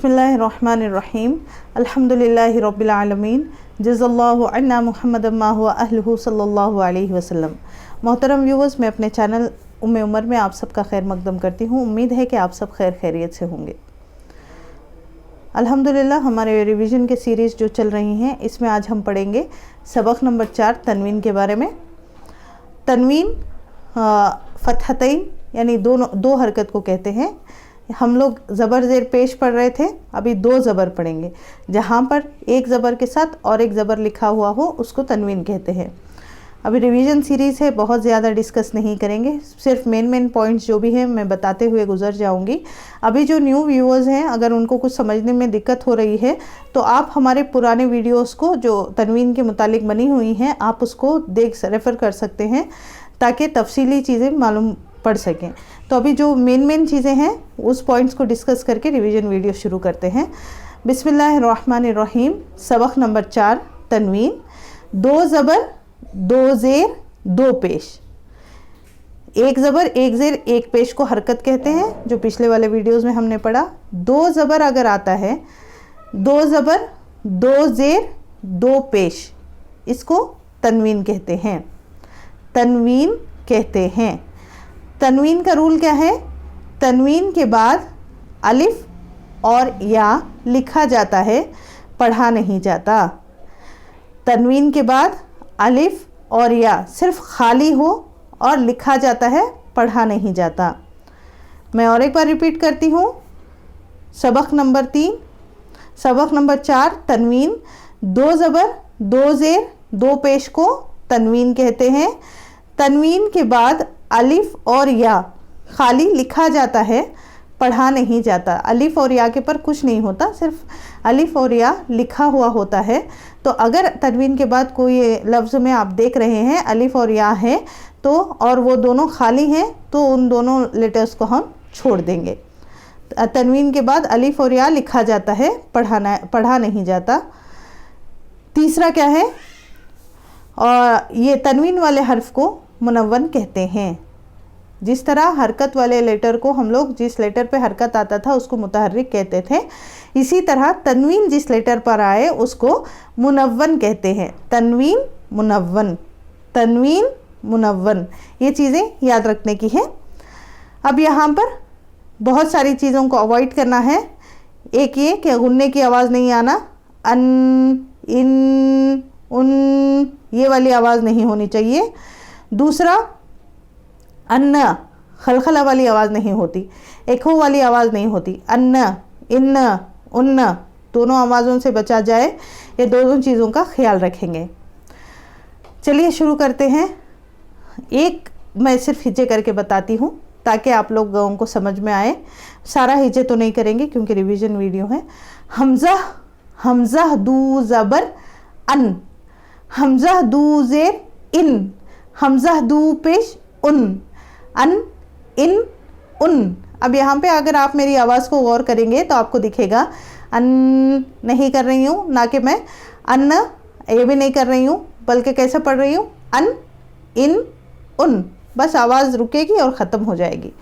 बिस्मिल्लाहिर्रहमानिर्रहीम अल्हम्दुलिल्लाहि रब्बिल आलमीन जज़ल्लाहु अन्ना मुहम्मदन मा हुवा अहलुहु सल्लल्लाहु अलैहि वसल्लम। मोहतरम व्यूवर्स, मैं अपने चैनल उम्मे उमर में आप सबका खैर मकदम करती हूँ। उम्मीद है कि आप सब खैर खैरियत से होंगे। अल्हम्दुलिल्लाह, हमारे रिवीजन के सीरीज़ जो चल रही हैं, इसमें आज हम पढ़ेंगे सबक नंबर 4 तनवीन के बारे में। तनवीन फतहतैन यानी दो हरकत को कहते हैं। हम लोग ज़बर ज़ेर पेश पढ़ रहे थे, अभी दो ज़बर पढ़ेंगे। जहाँ पर एक ज़बर के साथ और एक ज़बर लिखा हुआ हो उसको तनवीन कहते हैं। अभी रिवीजन सीरीज़ है, बहुत ज़्यादा डिस्कस नहीं करेंगे, सिर्फ मेन पॉइंट्स जो भी हैं मैं बताते हुए गुजर जाऊंगी। अभी जो न्यू व्यूअर्स हैं, अगर उनको कुछ समझने में दिक्कत हो रही है तो आप हमारे पुराने वीडियोस को जो तनवीन के मुतालिक बनी हुई हैं, आप उसको रेफ़र कर सकते हैं ताकि तफसीली चीज़ें मालूम पढ़ सकें। तो अभी जो मेन चीज़ें हैं उस पॉइंट्स को डिस्कस करके रिवीजन वीडियो शुरू करते हैं। बिस्मिल्लाहिर्रहमानिर्रहीम। सबक नंबर 4 तनवीन। दो ज़बर दो ज़ेर दो पेश। एक ज़बर एक ज़ेर एक पेश को हरकत कहते हैं, जो पिछले वाले वीडियोस में हमने पढ़ा। दो ज़बर अगर आता है, दो ज़बर दो ज़ेर दो पेश, इसको तनवीन कहते हैं। तनवीन कहते हैं। तनवीन का रूल क्या है? तनवीन के बाद अलिफ और या लिखा जाता है, पढ़ा नहीं जाता। तनवीन के बाद अलिफ और या सिर्फ खाली हो और लिखा जाता है, पढ़ा नहीं जाता। मैं और एक बार रिपीट करती हूँ। सबक नंबर 3 सबक नंबर 4 तनवीन। दो ज़बर दो ज़ेर दो पेश को तनवीन कहते हैं। तनवीन के बाद अलिफ और या खाली लिखा जाता है, पढ़ा नहीं जाता। अलिफ और या के पर कुछ नहीं होता, सिर्फ अलिफ और या लिखा हुआ होता है। तो अगर तनवीन के बाद कोई लफ्ज़ में आप देख रहे हैं अलिफ और या है तो, और वो दोनों खाली हैं, तो उन दोनों लेटर्स को हम छोड़ देंगे। तनवीन के बाद अलिफ और या लिखा जाता है, पढ़ा नहीं जाता। तीसरा क्या है? और ये तनवीन वाले हर्फ को मुनव्वन कहते हैं। जिस तरह हरकत वाले लेटर को हम लोग, जिस लेटर पे हरकत आता था उसको मुतहर्रिक कहते थे, इसी तरह तनवीन जिस लेटर पर आए उसको मुनव्वन कहते हैं। तनवीन मुनव्वन, तनवीन मुनव्वन, ये चीज़ें याद रखने की है। अब यहाँ पर बहुत सारी चीज़ों को अवॉइड करना है। एक ये कि गुन्ने की आवाज़ नहीं आना, अन इन उन ये वाली आवाज़ नहीं होनी चाहिए। दूसरा, अन्ना खलखला वाली आवाज़ नहीं होती, एको वाली आवाज़ नहीं होती। अन्ना इन्ना उन्ना दोनों आवाज़ों से बचा जाए, ये दोनों चीज़ों का ख्याल रखेंगे। चलिए शुरू करते हैं। एक मैं सिर्फ हिज्जे करके बताती हूँ ताकि आप लोगों को समझ में आए। सारा हिज्जे तो नहीं करेंगे क्योंकि रिवीजन वीडियो है। हमज़ा हमज़ा दू ज़बर अन, हमज़ा दू ज़ेर इन, हमज़ा दू पेश उन, अन इन उन। अब यहाँ पे अगर आप मेरी आवाज़ को गौर करेंगे तो आपको दिखेगा अन नहीं कर रही हूँ, ना कि मैं अन्न ये भी नहीं कर रही हूँ, बल्कि कैसे पढ़ रही हूँ? अन इन उन। बस आवाज़ रुकेगी और ख़त्म हो जाएगी।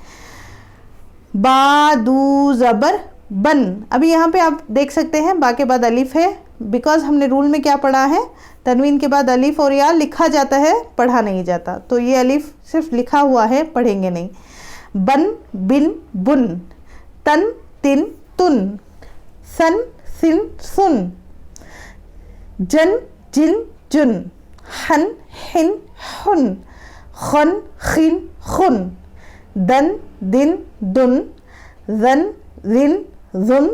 बा दू ज़बर बन। अभी यहाँ पे आप देख सकते हैं बा के बाद अलिफ है, बिकॉज हमने रूल में क्या पढ़ा है? तनवीन के बाद अलिफ और या लिखा जाता है, पढ़ा नहीं जाता। तो ये अलिफ सिर्फ लिखा हुआ है, पढ़ेंगे नहीं। बन बिन बुन, तन तिन तुन, सन सिन सुन, जन जिन जुन, हन हिन हुन, खन खिन खुन, दन दिन दुन, जन जिन जुन,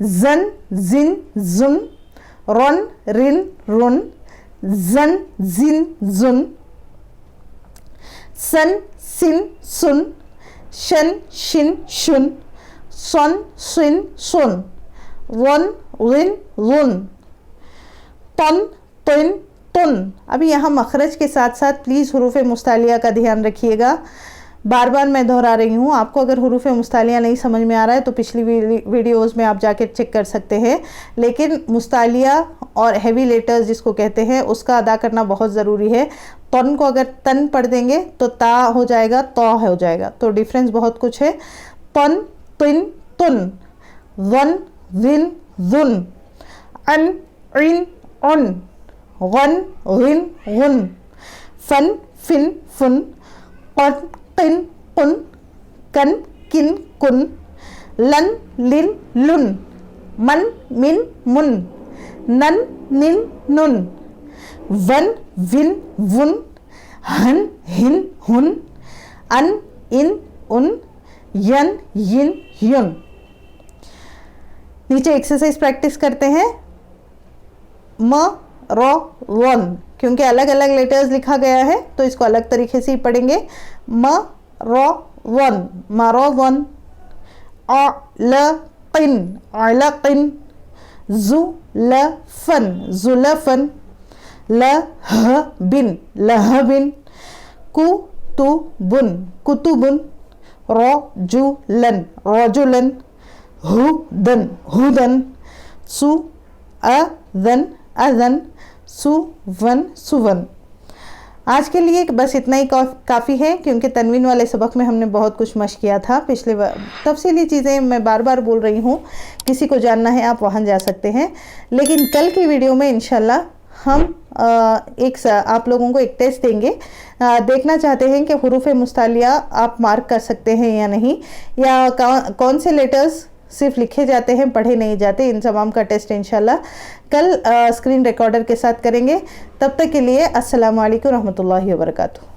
जन जिन जुन, रन रिन रुन, जन जिन जुन, सन सिन सुन, शन शिन शुन, सन सिन सुन, वन रिन रुन, तन तिन तुन। अभी यहाँ मखरज के साथ साथ प्लीज़ हुरूफ मुस्तालिया का ध्यान रखिएगा। बार बार मैं दोहरा रही हूँ। आपको अगर हुरूफ मुस्तालिया नहीं समझ में आ रहा है तो पिछली वीडियोस में आप जाके चेक कर सकते हैं, लेकिन मुस्तालिया और हैवी लेटर्स जिसको कहते हैं उसका अदा करना बहुत ज़रूरी है। तन को अगर तन पढ़ देंगे तो ता हो जाएगा, तौ हो जाएगा, तो डिफरेंस बहुत कुछ है। तन तिन तुन, वन जिन जुन, अन इन उन, गन गिन गुन, फन फिन फुन, कन किन कुन, कन किन कुन, लन लिन लुन, मन मिन मुन, नन निन नुन, वन विन वुन, हन हिन हुन, अन इन उन, यन यिन युन। नीचे एक्सरसाइज प्रैक्टिस करते हैं। म रो वन, क्योंकि अलग अलग लेटर्स लिखा गया है तो इसको अलग तरीके से ही पढ़ेंगे। म रो वन, मारो वन। अ ल किन, अलकिन। जु ल फन, जुलफन। ल ह बिन, लहबिन। कु तु बुन, कुतुबुन। रो जु लन, रजुलन। हु दन, हुदन। सु अदन, अदन। सुवन, सुवन। आज के लिए बस इतना ही काफ़ी है, क्योंकि तनवीन वाले सबक में हमने बहुत कुछ मश्क किया था पिछले तफसीली चीज़ें मैं बार बार बोल रही हूँ, किसी को जानना है आप वहाँ जा सकते हैं। लेकिन कल की वीडियो में इंशाल्लाह हम आप लोगों को एक टेस्ट देंगे। देखना चाहते हैं कि हुरूफ मुस्तालिया आप मार्क कर सकते हैं या नहीं, या कौन से लेटर्स सिर्फ लिखे जाते हैं, पढ़े नहीं जाते। इन तमाम का टेस्ट इंशाल्लाह कल स्क्रीन रिकॉर्डर के साथ करेंगे। तब तक के लिए अस्सलामु अलैकुम रहमतुल्लाहि व बरकातुहू।